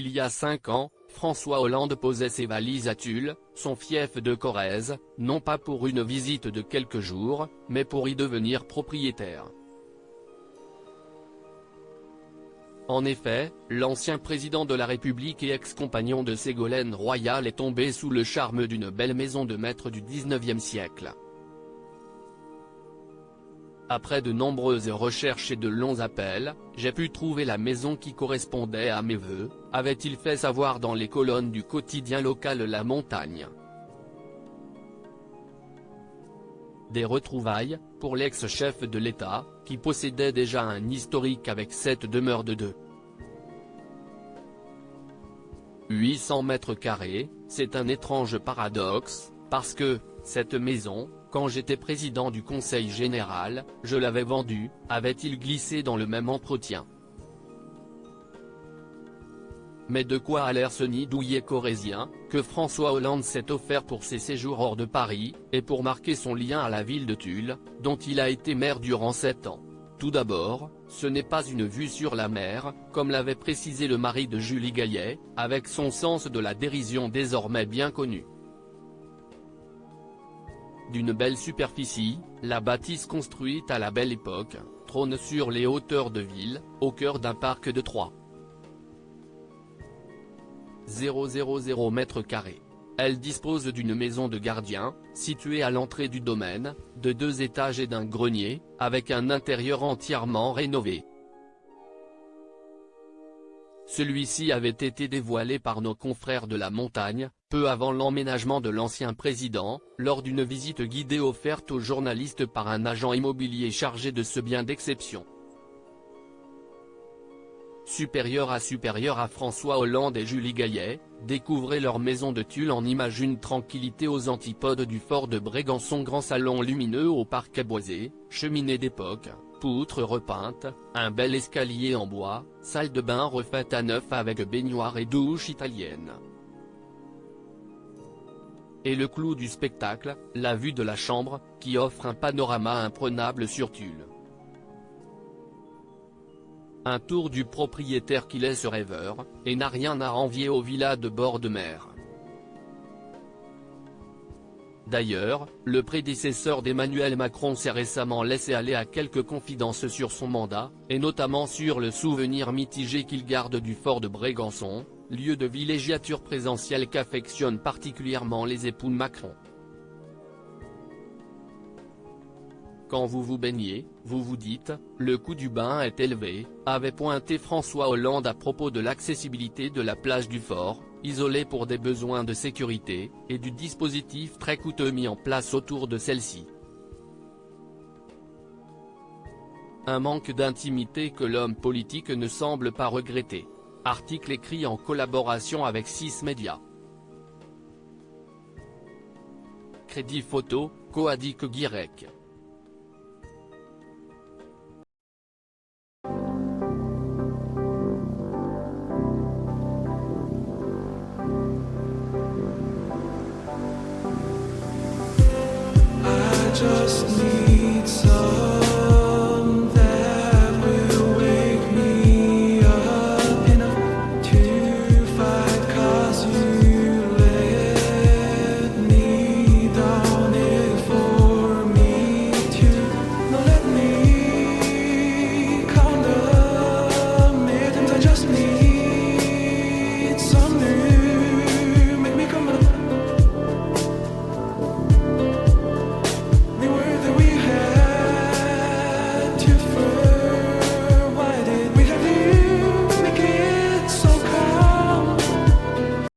Il y a 5 ans, François Hollande posait ses valises à Tulle, son fief de Corrèze, non pas pour une visite de quelques jours, mais pour y devenir propriétaire. En effet, l'ancien président de la République et ex-compagnon de Ségolène Royal est tombé sous le charme d'une belle maison de maître du XIXe siècle. Après de nombreuses recherches et de longs appels, j'ai pu trouver la maison qui correspondait à mes vœux, avait-il fait savoir dans les colonnes du quotidien local La Montagne. Des retrouvailles, pour l'ex-chef de l'État, qui possédait déjà un historique avec cette demeure de 800 mètres carrés, c'est un étrange paradoxe, parce que, cette maison, quand j'étais président du Conseil général, je l'avais vendue, avait-il glissé dans le même entretien. Mais de quoi a l'air ce nid douillet corrézien, que François Hollande s'est offert pour ses séjours hors de Paris, et pour marquer son lien à la ville de Tulle, dont il a été maire durant 7 ans. Tout d'abord, ce n'est pas une vue sur la mer, comme l'avait précisé le mari de Julie Gaillet, avec son sens de la dérision désormais bien connu. D'une belle superficie, la bâtisse construite à la Belle Époque, trône sur les hauteurs de ville, au cœur d'un parc de 3,000 mètres carrés. Elle dispose d'une maison de gardien, située à l'entrée du domaine, de 2 étages et d'un grenier, avec un intérieur entièrement rénové. Celui-ci avait été dévoilé par nos confrères de La Montagne, peu avant l'emménagement de l'ancien président, lors d'une visite guidée offerte aux journalistes par un agent immobilier chargé de ce bien d'exception. Supérieur à François Hollande et Julie Gaillet, découvrez leur maison de Tulle en image, une tranquillité aux antipodes du fort de Brégançon, grand salon lumineux au parquet boisé, cheminée d'époque, poutres repeintes, un bel escalier en bois, salle de bain refaite à neuf avec baignoire et douche italienne. Et le clou du spectacle, la vue de la chambre, qui offre un panorama imprenable sur Tulle. Un tour du propriétaire qui laisse rêveur, et n'a rien à envier aux villas de bord de mer. D'ailleurs, le prédécesseur d'Emmanuel Macron s'est récemment laissé aller à quelques confidences sur son mandat, et notamment sur le souvenir mitigé qu'il garde du fort de Brégançon, lieu de villégiature présidentielle qu'affectionnent particulièrement les époux Macron. Quand vous vous baignez, vous vous dites, le coût du bain est élevé, avait pointé François Hollande à propos de l'accessibilité de la plage du fort, isolée pour des besoins de sécurité, et du dispositif très coûteux mis en place autour de celle-ci. Un manque d'intimité que l'homme politique ne semble pas regretter. Article écrit en collaboration avec 6 médias. Crédit photo, Coadic Guirec. Just